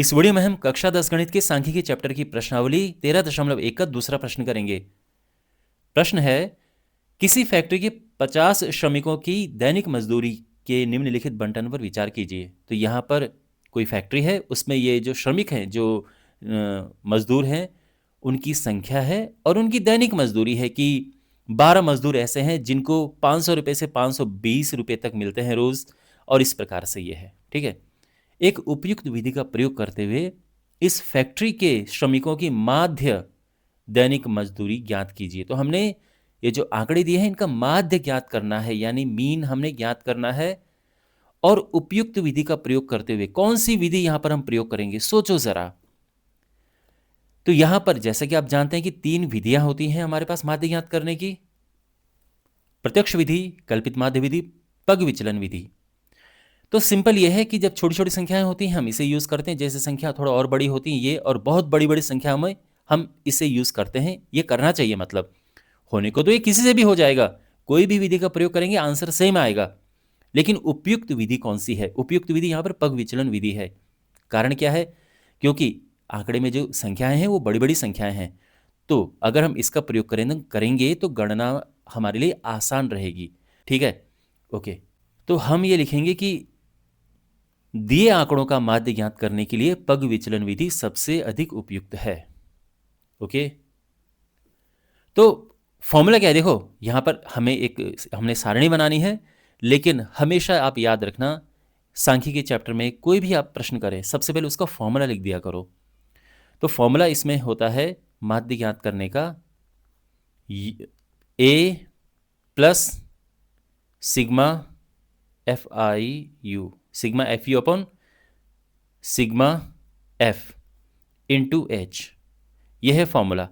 इस वीडियो में हम कक्षा 10 गणित के सांख्यिकी चैप्टर की प्रश्नावली 13.1 का दूसरा प्रश्न करेंगे। प्रश्न है, किसी फैक्ट्री के 50 श्रमिकों की दैनिक मजदूरी के निम्नलिखित बंटन पर विचार कीजिए। तो यहाँ पर कोई फैक्ट्री है, उसमें ये जो श्रमिक हैं, जो मजदूर हैं, उनकी संख्या है और उनकी दैनिक मजदूरी है कि 12 मजदूर ऐसे हैं जिनको 500 रुपये से 520 रुपये तक मिलते हैं रोज़, और इस प्रकार से ये है। ठीक है, एक उपयुक्त विधि का प्रयोग करते हुए इस फैक्ट्री के श्रमिकों की माध्य दैनिक मजदूरी ज्ञात कीजिए। तो हमने ये जो आंकड़े दिए हैं इनका माध्य ज्ञात करना है, यानी मीन हमने ज्ञात करना है। और उपयुक्त विधि का प्रयोग करते हुए कौन सी विधि यहां पर हम प्रयोग करेंगे, सोचो जरा। तो यहां पर जैसा कि आप जानते हैं कि 3 विधियां होती हैं हमारे पास माध्य ज्ञात करने की: प्रत्यक्ष विधि, कल्पित माध्य विधि, पग विचलन विधि। तो सिंपल ये है कि जब छोटी छोटी संख्याएं होती हैं हम इसे यूज़ करते हैं, जैसे संख्या थोड़ा और बड़ी होती है ये, और बहुत बड़ी बड़ी संख्या में हम इसे यूज़ करते हैं। ये करना चाहिए, मतलब होने को तो ये किसी से भी हो जाएगा, कोई भी विधि का प्रयोग करेंगे आंसर सेम आएगा। लेकिन उपयुक्त विधि कौन सी है? उपयुक्त विधि यहाँ पर पग विचलन विधि है। कारण क्या है? क्योंकि आंकड़े में जो संख्याएं हैं वो बड़ी बड़ी संख्याएं हैं, तो अगर हम इसका प्रयोग करेंगे तो गणना हमारे लिए आसान रहेगी। ठीक है, ओके। तो हम ये लिखेंगे कि दिए आंकड़ों का माध्य ज्ञात करने के लिए पग विचलन विधि सबसे अधिक उपयुक्त है। ओके, तो फॉर्मूला क्या है? देखो यहां पर हमने सारणी बनानी है, लेकिन हमेशा आप याद रखना, सांख्यिकी चैप्टर में कोई भी आप प्रश्न करें सबसे पहले उसका फॉर्मूला लिख दिया करो। तो फॉर्मूला इसमें होता है माध्य ज्ञात करने का, A plus sigma F I U, sigma F U upon sigma F into H, यह है फॉर्मूला।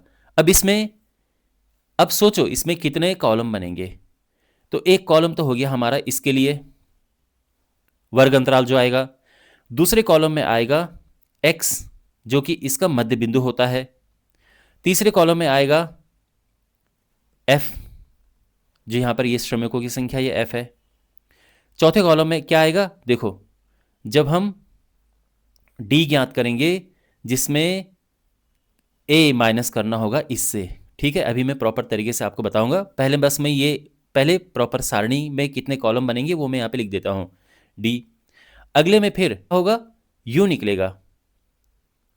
अब सोचो इसमें कितने कॉलम बनेंगे। तो एक कॉलम तो हो गया हमारा इसके लिए वर्ग अंतराल जो आएगा, दूसरे कॉलम में आएगा x जो कि इसका मध्य बिंदु होता है, तीसरे कॉलम में आएगा f जो यहां पर ये श्रमिकों की संख्या ये f है, चौथे कॉलम में क्या आएगा? देखो जब हम d ज्ञात करेंगे जिसमें a माइनस करना होगा इससे। ठीक है, अभी मैं प्रॉपर तरीके से आपको बताऊंगा, पहले प्रॉपर सारणी में कितने कॉलम बनेंगे वो मैं यहाँ पे लिख देता हूँ, d। अगले में फिर होगा u निकलेगा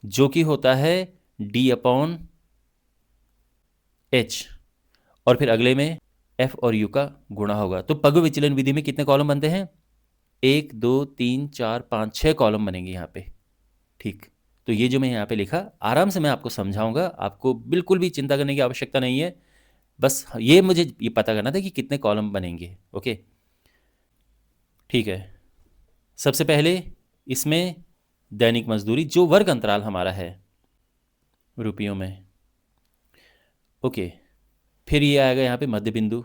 जो कि होता है d अपॉन h, और फिर अगले में f और u का गुणा होगा। तो पग विचलन विधि में कितने कॉलम बनते हैं? 1 2 3 4 5 6 कॉलम बनेंगे यहाँ पे। ठीक, तो ये जो मैं यहाँ पे लिखा आराम से मैं आपको समझाऊंगा, आपको बिल्कुल भी चिंता करने की आवश्यकता नहीं है, बस मुझे ये पता करना था कि कितने कॉलम बनेंगे। ओके, ठीक है। सबसे पहले इसमें दैनिक मजदूरी जो वर्ग अंतराल हमारा है रुपयों में, ओके। फिर ये आएगा यहाँ पे मध्य बिंदु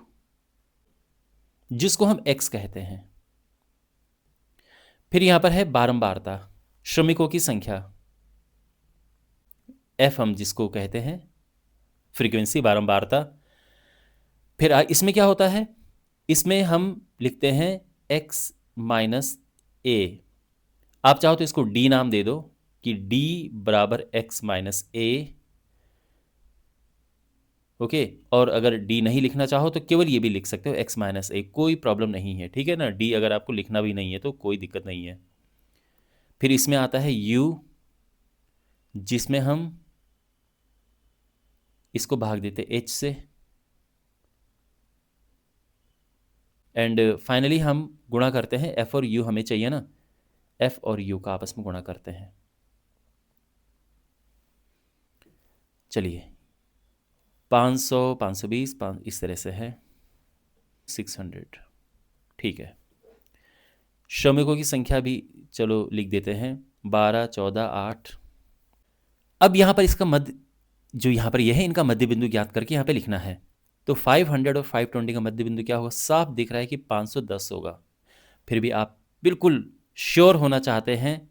जिसको हम x कहते हैं। फिर यहाँ पर है बारंबारता, श्रमिकों की संख्या, f हम जिसको कहते हैं फ्रीक्वेंसी, बारंबारता। फिर इसमें क्या होता है? इसमें हम लिखते हैं x माइनस ए। आप चाहो तो इसको d नाम दे दो कि d बराबर x माइनस ए। ओके, और अगर d नहीं लिखना चाहो तो केवल ये भी लिख सकते हो x माइनस ए, कोई प्रॉब्लम नहीं है। ठीक है ना, d अगर आपको लिखना भी नहीं है तो कोई दिक्कत नहीं है। फिर इसमें आता है u जिसमें हम इसको भाग देते h से, एंड फाइनली हम गुणा करते हैं f और u, हमें चाहिए ना, f और u का आपस में गुणा करते हैं। चलिए 500 520 इस तरह से है 600। ठीक है, श्रमिकों की संख्या भी चलो लिख देते हैं 12 14 8। अब यहाँ पर इसका मध्य जो यहाँ पर यह है, इनका मध्य बिंदु ज्ञात करके यहाँ पे लिखना है। तो 500 और 520 का मध्य बिंदु क्या होगा? साफ दिख रहा है कि 510 होगा। फिर भी आप बिल्कुल श्योर होना चाहते हैं,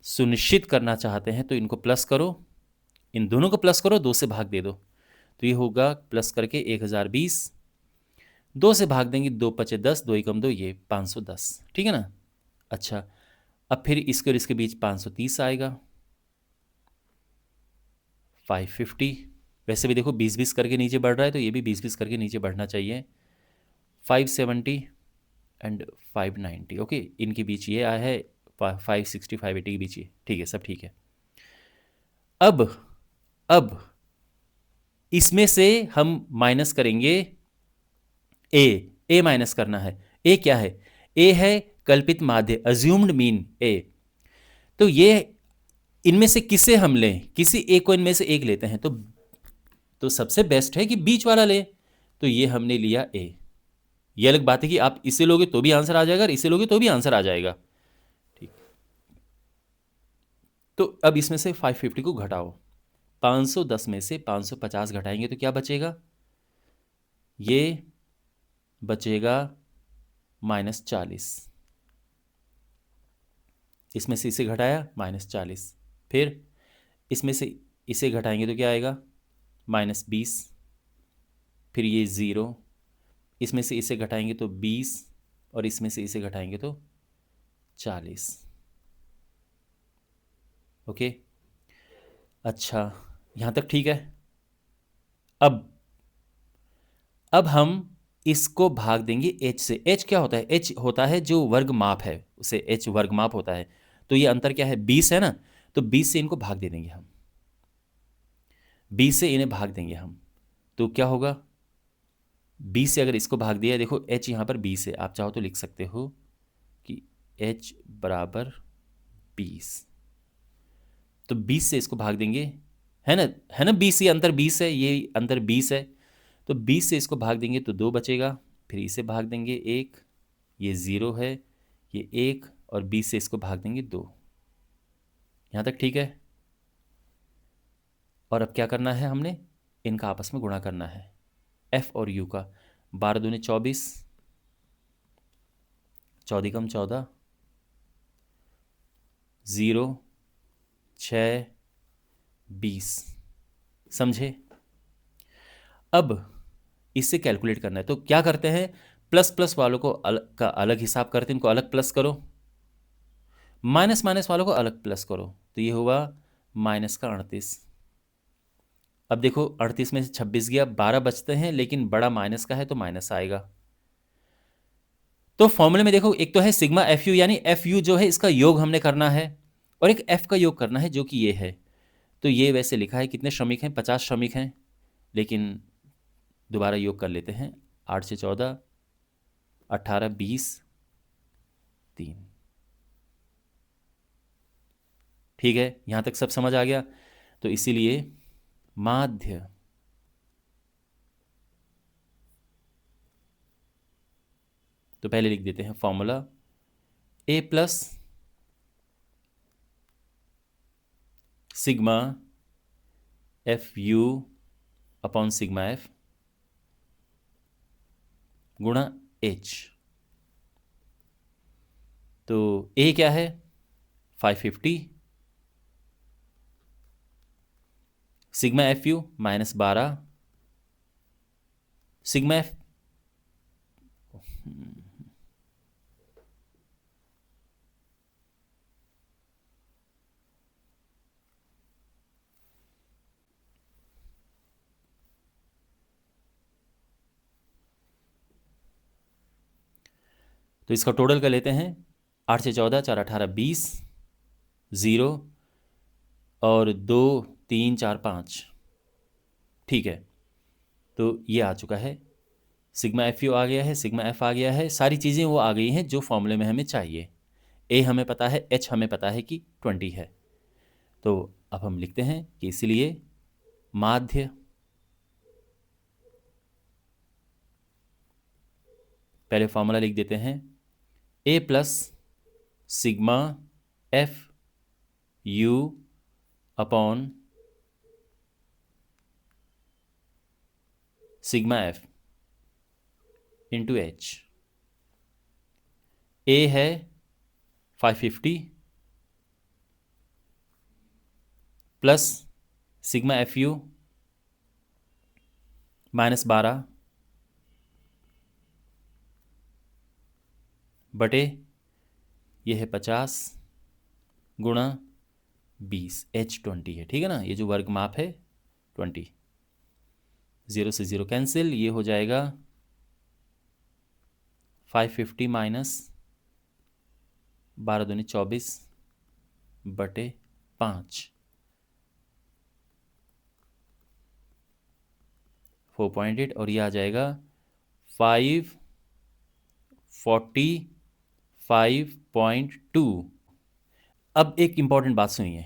सुनिश्चित करना चाहते हैं, तो इनको प्लस करो, इन दोनों को प्लस करो, 2 से भाग दे दो, तो ये होगा प्लस करके 1020, 2 से भाग देंगे 2 5 10, 2 एकम 2, ये 510। ठीक है ना? अच्छा, अब फिर इसके और इसके बीच 530 आएगा, 550। वैसे भी देखो 20-20 करके नीचे बढ़ रहा है, तो ये भी 20-20 करके नीचे बढ़ना चाहिए। 570 एंड 590, ओके, इनके बीच ये आया है, 560 580 के बीच ये, ठीक है, सब ठीक है। अब इसमें से हम माइनस करेंगे ए माइनस करना है। ए क्या है? ए है कल्पित माध्य, अज्यूम्ड मीन ए। तो ये इनमें से किसे हम लें? किसी एक को इनमें से एक लेते हैं, तो सबसे बेस्ट है कि बीच वाला ले। तो ये हमने लिया ए। ये अलग बात है कि आप इसे लोगे तो भी आंसर आ जाएगा और इसे लोगे तो भी आंसर आ जाएगा, ठीक। तो अब इसमें से 550 को घटाओ, 510 में से 550 घटाएंगे तो क्या बचेगा? ये बचेगा -40। इसमें से इसे घटाया -40, फिर इसमें से इसे घटाएंगे तो क्या आएगा? -20, फिर ये 0, इसमें से इसे घटाएंगे तो 20, और इसमें से इसे घटाएंगे तो 40। ओके, अच्छा, यहाँ तक ठीक है। अब हम इसको भाग देंगे h से। h क्या होता है? h होता है जो वर्ग माप है, उसे h वर्ग माप होता है। तो ये अंतर क्या है? 20 है ना, तो 20 से इनको भाग दे देंगे हम, 20 से इन्हें भाग देंगे हम, तो क्या होगा? 20 से अगर इसको भाग दिया, देखो h यहाँ पर 20 है, आप चाहो तो लिख सकते हो कि h बराबर 20। तो 20 से इसको भाग देंगे, है ना 20, ये अंतर 20 है, ये अंतर 20 है। तो 20 से इसको भाग देंगे तो 2 बचेगा, फिर इसे भाग देंगे 1, ये 0 है, ये 1, और 20 से इसको भाग देंगे 2। यहाँ तक ठीक है। और अब क्या करना है? हमने इनका आपस में गुणा करना है, f और u का। 12 दूनी 24, 14 कम 14, 0, 6, 20। समझे? अब इससे कैलकुलेट करना है, तो क्या करते हैं? प्लस प्लस वालों को का अलग हिसाब करते हैं, इनको अलग प्लस करो, माइनस माइनस वालों को अलग प्लस करो, तो ये हुआ माइनस का 38। अब देखो 38 में से 26 गया, 12 बचते हैं, लेकिन बड़ा माइनस का है तो माइनस आएगा। तो फॉर्मूले में देखो, एक तो है सिग्मा एफ यू, यानी एफ यू जो है इसका योग हमने करना है, और एक एफ का योग करना है जो कि ये है। तो ये वैसे लिखा है, कितने श्रमिक हैं? 50 श्रमिक हैं, लेकिन दोबारा योग कर लेते हैं। 8 से 14, 18, 20, 3। ठीक है, यहाँ तक सब समझ आ गया। तो इसीलिए माध्य तो पहले लिख देते हैं formula, A plus sigma F U upon sigma F गुणा एच। तो ए क्या है? 550, sigma F U -12, sigma F तो इसका टोटल कर लेते हैं। 8 से 14, 4, 18, 20, 0, और 2, 3, 4, 5। ठीक है, तो ये आ चुका है, सिग्मा एफ यू आ गया है, सिग्मा एफ आ गया है, सारी चीज़ें वो आ गई हैं जो फॉर्मूले में हमें चाहिए। ए हमें पता है, एच हमें पता है कि 20 है। तो अब हम लिखते हैं कि इसलिए माध्य पहले फॉर्मूला लिख देते हैं, A plus sigma F U upon sigma F into H. A है 550 प्लस सिग्मा एफ यू -12 बटे ये है 50 गुणा 20, H20 है, ठीक है ना। ये जो वर्ग माप है 20, 0 से 0 कैंसिल, ये हो जाएगा 550 माइनस 12 दूनी 24 बटे 5, 4.8, और ये आ जाएगा 545.2। अब एक इंपॉर्टेंट बात सुनिए,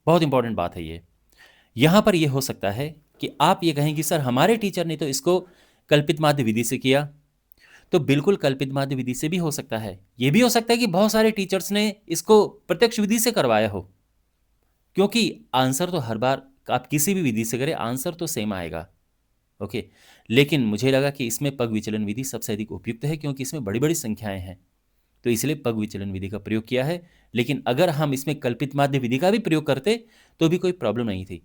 बहुत इंपॉर्टेंट बात है ये। यहाँ पर ये हो सकता है कि आप ये कहें कि सर हमारे टीचर ने तो इसको कल्पित माध्य विधि से किया, तो बिल्कुल कल्पित माध्य विधि से भी हो सकता है। ये भी हो सकता है कि बहुत सारे टीचर्स ने इसको प्रत्यक्ष विधि से करवाया हो, क्योंकि आंसर तो हर बार आप किसी भी विधि से करें आंसर तो सेम आएगा। ओके, लेकिन मुझे लगा कि इसमें पग विचलन विधि सबसे अधिक उपयुक्त है, क्योंकि इसमें बड़ी बड़ी संख्याएं हैं, तो इसलिए पग विचलन विधि का प्रयोग किया है। लेकिन अगर हम इसमें कल्पित माध्य विधि का भी प्रयोग करते तो भी कोई प्रॉब्लम नहीं थी,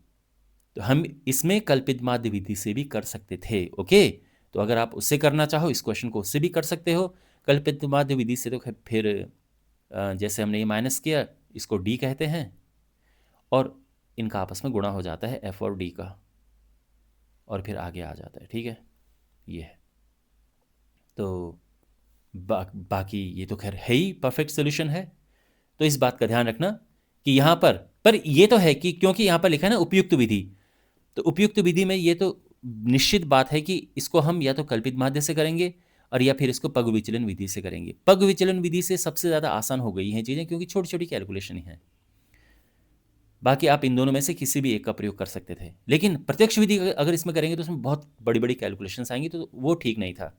तो हम इसमें कल्पित माध्य विधि से भी कर सकते थे। ओके, तो अगर आप उससे करना चाहो इस क्वेश्चन को उससे भी कर सकते हो। कल्पित माध्य विधि से तो फिर जैसे हमने ये माइनस किया, इसको डी कहते हैं, और इनका आपस में गुणा हो जाता है एफ और डी का, और फिर आगे आ जाता है, ठीक है। ये है, तो बाकी ये तो खैर है ही परफेक्ट सोल्यूशन है। तो इस बात का ध्यान रखना कि यहाँ पर ये तो है कि क्योंकि यहाँ पर लिखा है ना उपयुक्त विधि, तो उपयुक्त विधि में ये तो निश्चित बात है कि इसको हम या तो कल्पित माध्य से करेंगे और या फिर इसको पग विचलन विधि से करेंगे। पग विचलन विधि से सबसे ज़्यादा आसान हो गई हैं चीज़ें, क्योंकि छोटी छोटी कैलकुलेशन ही हैं। बाकी आप इन दोनों में से किसी भी एक का प्रयोग कर सकते थे, लेकिन प्रत्यक्ष विधि अगर इसमें करेंगे तो उसमें बहुत बड़ी बड़ी कैलकुलेशंस आएंगी, तो वो ठीक नहीं था।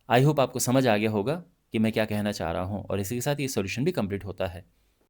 आई होप आपको समझ आ गया होगा कि मैं क्या कहना चाह रहा हूँ, और इसी के साथ ये सॉल्यूशन भी कंप्लीट होता है।